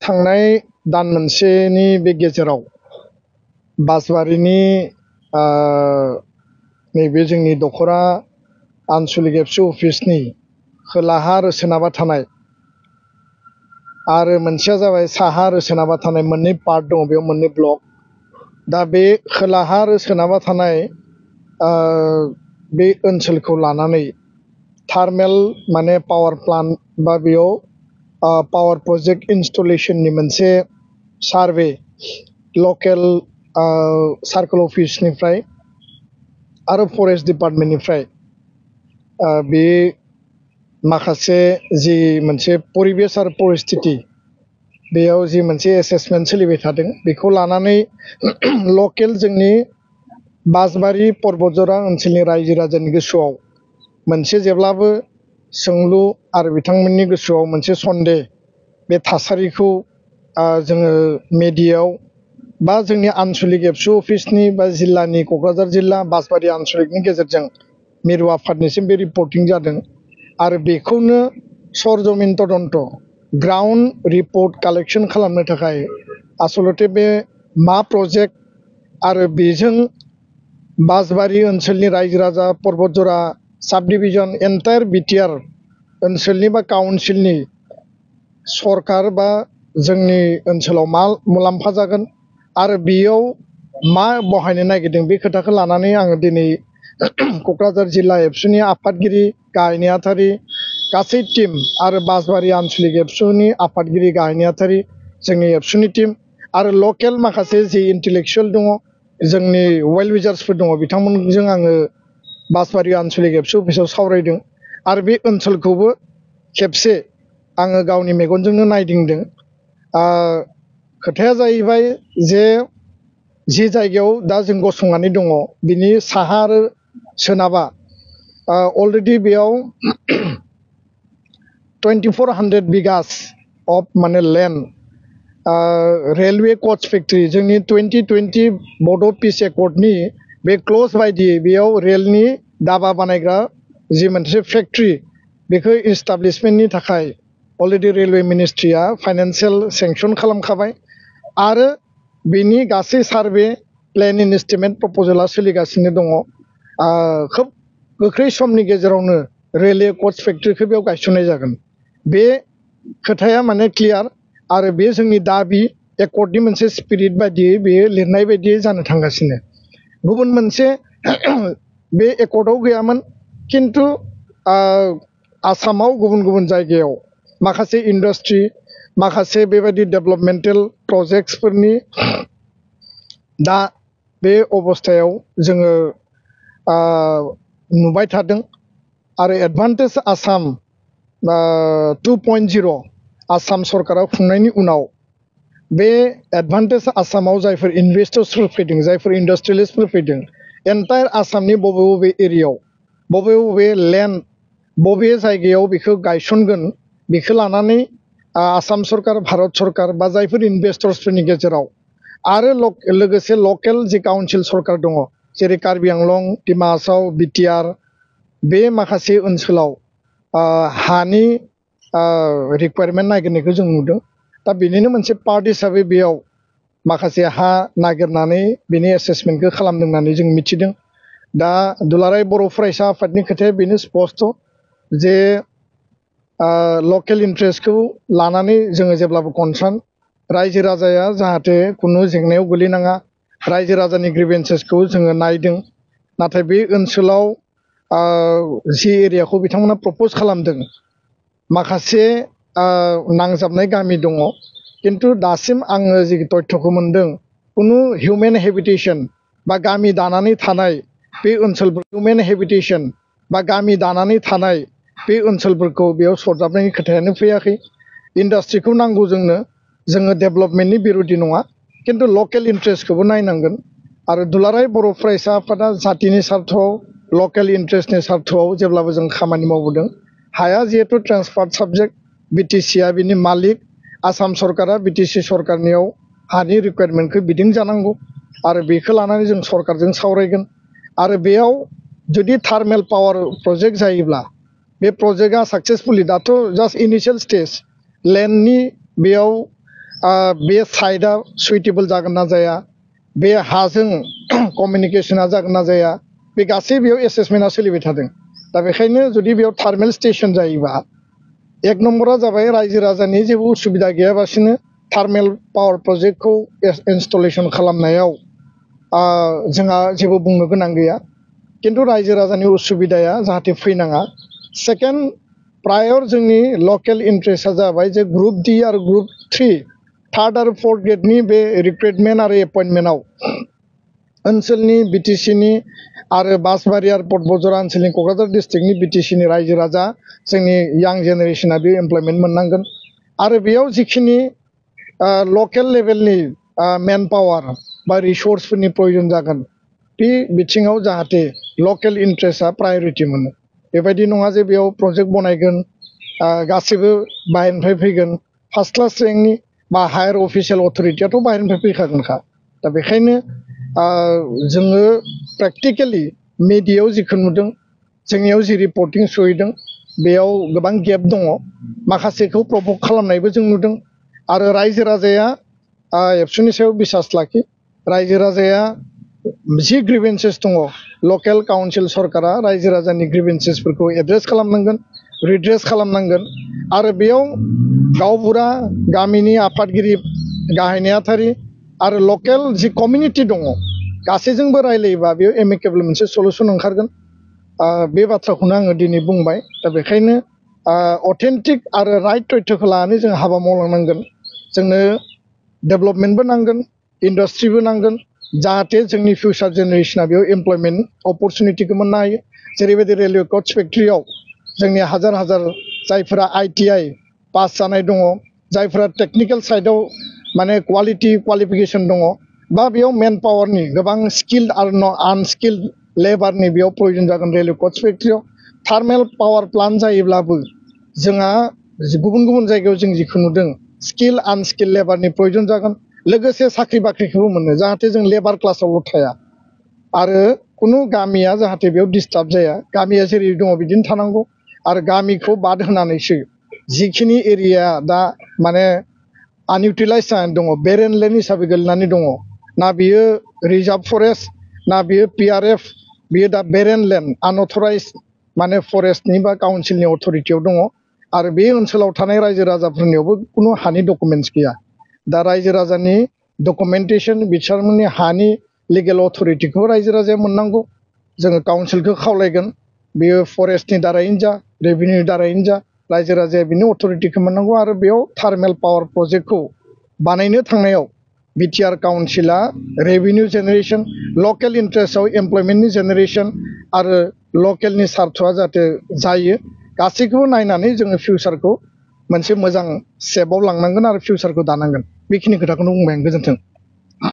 थांनाय दान मोनसेनि बे गेजेराव बासबारिनि नैबे जोंनि दखरा आनसलिक एबसु अफिसनि खोलाहा आरो सोनाबहा थानाय आरो मोनसेया जाबाय साहा आरो सोनाबहा थानाय मोननै पार्ट दङ बेयाव मोननै ब्लक दा बे खोलाहा आरो सोनाबहा थानाय बे ओनसोलखौ लानानै थार्मेल माने पावार प्लान्ट बा बेयाव पावार प्रोजेक्ट इनस्टलेशननि मोनसे सार्वे लकेल सार्कल अफिसनिफ्राय आरो फरेस्ट डिपार्टमेन्टनिफ्राय बे माखासे जि मोनसे परिबेस आरो परिस्थिति बेयाव जि मोनसे एसेसमेन्ट सोलिबाय थादों बेखौ लानानै लकेल जोंनि बासबारि पर्बतजरा ओनसोलनि रायजो राजानि गोसोआव मोनसे जेब्लाबो सोंलु आरो बिथांमोननि गोसोआव मोनसे सन्देह बे थासारिखौ जोङो मेडियायाव बा जोंनि आनसलिक एबसु अफिसनि बा जिल्लानि क'क्राझार जिल्ला बासबारि आनसलिकनि गेजेरजों मिरु आफादनिसिम बे रिपर्टिं जादों आरो बेखौनो सरजमिन तदन्त ग्राउन्ड रिपर्ट कालेक्शन खालामनो थाखाय आसलते बे मा प्रजेक्ट आरो बेजों बासबारि ओनसोलनि रायजो राजा पर्बतजरा साब डिभिजन एन्टायर बिटिआर ओनसोलनि बा काउन्सिलनि सरकार बा जोंनि ओनसोलाव मा मुलाम्फा जागोन आरो बेयाव मा बहायनो नागिरदों बे खोथाखौ लानानै आङो दिनै क'क्राझार जिल्ला एबसुनि आफादगिरि गाहाय नेहाथारि गासै टीम आरो बासबारि आनसलिक एबसुनि आफादगिरि गाहाय नेहाथारि जोंनि एबसुनि टीम आरो लकेल माखासे जि इन्टेलेक्सुवेल दङ जोंनि वेल विजार्सफोर दङ बिथांमोनजों आङो बासबारि आनसलिक एबसु अफिसाव सावरायदों आरो बे ओनसोलखौबो खेबसे आङो गावनि मेगनजोंनो नायदिंदों खोथाया जाहैबाय जे जि जायगायाव दा जों गसंनानै दङ बिनि साहा आरो सोनाबा अलरेडि बेयाव 2400 बिगास अफ माने लेन्ड रेलवे कच फेक्ट्रि जोंनि 2020 बड' पिस एकर्डनि बे क्लज बायदियै बेयाव रेलनि दाबा बानायग्रा जि मोनसे फेक्ट्रि बेखौ इस्टाब्लिशमेन्टनि थाखाय अलरेडि रेलवे मिनिस्ट्रिया फाइनान्सियेल सेंसन खालामखाबाय आरो बेनि गासै सार्भे प्लेनिं एस्टिमेट प्रप'जेला सोलिगासिनो दङ खोब गोख्रै समनि गेजेरावनो रेलवे कच फेक्ट्रिखौ बेयाव गायसननाय जागोन बे खोथाया माने क्लियार आरो बे जोंनि दाबि एकर्डनि मोनसे स्पिरिट बायदियै बेयो लिरनाय बायदियै जानो थांगासिनो गुबुन मोनसे बे एकर्डआव गैयामोन किन्तु आसामाव गुबुन गुबुन जायगायाव माखासे इन्डास्ट्रि माखासे बेबायदि डेभेलपमेन्टेल प्रजेक्टसफोरनि दा बे अबस्थायाव जोङो नुबाय थादों आरो एडभान्टेज आसाम 2.0 आसाम सरकारा खुंनायनि उनाव बे एडभान्टेज आसामाव जायफोर इनभेस्टर्सफोर फैदों जायफोर इन्डास्ट्रियेलिस्टफोर फैदों एन्टायर आसामनि बबे बबे एरियायाव बबे बबे लेन्ड बबे जायगायाव बेखौ गायसनगोन बेखौ लानानै आसाम सरकार भारत सरकार बा जायफोर इनभेस्टर्सफोरनि गेजेराव आरो लोगोसे लकेल जि काउन्सिल सरकार दङ जेरै कार्बि आंलं डिमा हासाव बिटिआर बे माखासे ओनसोलाव हानि रिक्वायरमेन्ट नागिरनायखौ जों नुदों दा बेनिनो मोनसे पार्ट हिसाबै बेयाव माखासे हा नागिरनानै बेनि एसेसमेन्टखौ खालामदों होननानै जों मिथिदों दा दुलाराय बर' फरायसा आफादनि खोथाया बेनो स्पस्ट जे लकेल इन्ट्रेस्टखौ लानानै जोङो जेब्लाबो कनसार्न रायजो राजाया जाहाथे खुनु जेंनायाव गोलैनाङा रायजो राजानि ग्रिभेन्सेसखौ जोङो नायदों नाथाय बे ओनसोलाव जि एरियाखौ बिथांमोना प्रप'ज खालामदों माखासे नांजाबनाय गामि दङ किन्तु दासिम आङो जि तथ्यखौ मोन्दों खुनु हिउमेन हेबिटेसन बा गामि दानानै थानाय बे ओनसोलफोर हिउमेन हेबिटेसन बा गामि दानानै थानाय बे ओनसोलफोरखौ बेयाव सरजाबनायनि खोथायानो फैयाखै इन्डास्ट्रिखौ नांगौ जोङो डेभेलपमेन्टनि बिरोधि नङा किन्तु लकेल इन्ट्रेस्टखौबो नायनांगोन आरो दुलाराय बर' फरायसा आफादा जातिनि सार्थआव लकेल इन्ट्रेस्टनि सार्थआव जेब्लाबो जों खामानि मावबोदों हाया जिहेतु ट्रान्सफार्ड साबजेक्ट बिटिसिआ बिनि मालिक आसाम सरकारा बिटिसि सरकारनियाव हानि रिक्वायरमेन्टखौ बिदिं जानांगौ आरो बेखौ लानानै जों सरकारजों सावरायगोन आरो बेयाव जुदि थार्मेल पावार प्रजेक्ट जायोब्ला बे प्रजेक्टआ साक्सेसफुलि दाथ' जास्ट इनिशियेल स्टेज लेन्डनि बेयाव बे साइटआ सुइटेबल जागोन ना जाया, बे हाजों कमिउनिकेशना जागोन ना जाया, बे गासै बेयाव एसेसमेन्टआ सोलिबाय थादों। दा बेखायनो जुदि बेयाव थार्मेल स्टेशन जायोबा एक नम्बरा जाबाय रायजो राजानि जेबो उसुबिदा गैयाबासिनो थार्मेल पावार प्रजेक्टखौ इनस्टलेशन खालामनायाव जोंहा जेबो बुंनो गोनां गैया। किन्तु रायजो राजानि उसुबिदाया जाहाथे फैनाङा। सेकेन्ड प्रायर जोंनि लकेल इन्ट्रेस्टआ जाबाय जे ग्रुप डि आरो ग्रुप 3 थार्ड आरो फोर्थ ग्रेडनि बे रिक्रुटमेन्ट आरो एपइन्टमेन्टआव ओनसोलनि बिटिसिनि आरो बासबारि आरो पटबजरा ओनसोलनि क'क्राझार डिस्ट्रिक्टनि बिटिसिनि रायजो राजा जोंनि यां जेनेरेशना बे एमप्लयमेन्ट मोननांगोन। आरो बेयाव जिखिनि लकेल लेभेलनि मेन पावार बा रिसोर्सफोरनि प्रयोजन जागोन, बे बिथिङाव जाहाथे लकेल इन्ट्रेस्टआ प्रायरिटि मोनो। बेबायदि नङा जे बेयाव प्रजेक्ट बनायगोन गासैबो बाहेरनिफ्राय फैगोन, फार्स्ट क्लास रेंकनि बा हायार अफिसियेल अथरिटियाथ' बाहेरनिफ्राय फैखागोनखा। दा बेखायनो जोङो प्रेक्टिकेलि मिडियायाव जिखौ नुदों, जोंनियाव जि रिपर्टिं सहैदों, बेयाव गोबां गेप दङ। माखासेखौ प्रभक खालामनायबो जों नुदों। आरो रायजो राजाया एबसुनि सायाव बिसास लाखि, रायजो राजाया जि ग्रिभेन्सेस दङ, लकेल काउन्सिल सरकारा रायजो राजानि ग्रिभेन्सेसफोरखौ एड्रेस खालामनांगोन, रिड्रेस खालामनांगोन। आरो बेयाव गावबुरा, गामिनि आफादगिरि, गाहाय नेहाथारि आरो लकेल जि कमिउनिटि दङ, गासैजोंबो रायलायोबा बेयाव एमिकेबल मोनसे सलुसन ओंखारगोन। बे बाथ्राखौनो आङो दिनै बुंबाय। दा बेखायनो अथेन्टिक आरो राइट तथ्यखौ लानानै जों हाबा मावलांनांगोन। जोंनो डेभेलपमेन्टबो नांगोन, इन्डास्ट्रिबो नांगोन, जाहाथे जोंनि फिउचार जेनेरेशना बेयाव एमप्लयमेन्ट अपरचुनिटिखौ मोननो हायो। जेरैबायदि रेलवे कच फेक्ट्रियाव जोंनि हाजार हाजार जायफोरा ITI पास जानाय दङ, जायफोरा टेक्निकेल साइडआव माने क्वालिफिकेसन दङ, बा बेयाव मेन पावारनि गोबां स्किल्ड आरो आनस्किल्ड लेबारनि बेयाव प्रयोजन जागोन। रेलवे कच फेक्ट्रियाव थार्मेल पावार प्लान्ट जायोब्लाबो जोंहा गुबुन गुबुन जायगायाव जों जिखौ नुदों, स्किल आनस्किल लेबारनि प्रयोजन जागोन। लोगोसे साख्रि बाख्रिखौबो मोनो, जाहाथे जों लेबार क्लासावल' थाया आरो कुनु गामिया जाहाथे बेयाव डिस्टार्ब जाया। गामिया जेरै दङ बिदिनो थानांगौ। आरो गामिखौ बाद होनानैसो जिखिनि एरिया दा माने आनइउटिलाइज जानानै दङ, बेरेन लेन्ड हिसाबै गोलैनानै दङ, ना बियो रिजार्भ फरेस्ट, ना बियो PRF, बियो दा बेरेन लेन्ड आनअथराइज माने फरेस्टनि बा काउन्सिलनि अथरिटियाव दङ। आरो बे ओनसोलाव थानाय रायजो राजाफोरनियावबो कुनु हानि डकुमेन्टस गैया। दा रायजो राजानि डकुमेन्टेसन, बिथांमोननि हानि लिगेल अथरिटिखौ रायजो राजाया मोननांगौ। जोङो काउन्सिलखौ खावलायगोन, बेयो फरेस्टनि दारैनो जा, रेभिनिउनि दारैनो जा, रायजो राजाया बिनि अथरिटिखौ मोननांगौ। आरो बेयाव थार्मेल पावार प्रजेक्टखौ बानायनो थांनायाव बिटिआर काउन्सिला रेभिनिउ जेनेरेसन, लकेल इन्ट्रेस्टआव एमप्लयमेन्टनि जेनेरेसन आरो लकेलनि सार्थ'आ जाहाथे जायो, गासैखौबो नायनानै जोङो फिउचारखौ मोनसे मोजां सेपआव लांनांगोन आरो फिउचारखौ दानांगोन। बेखिनि खोथाखौनो बुंबाय आं। गोजोन्थों।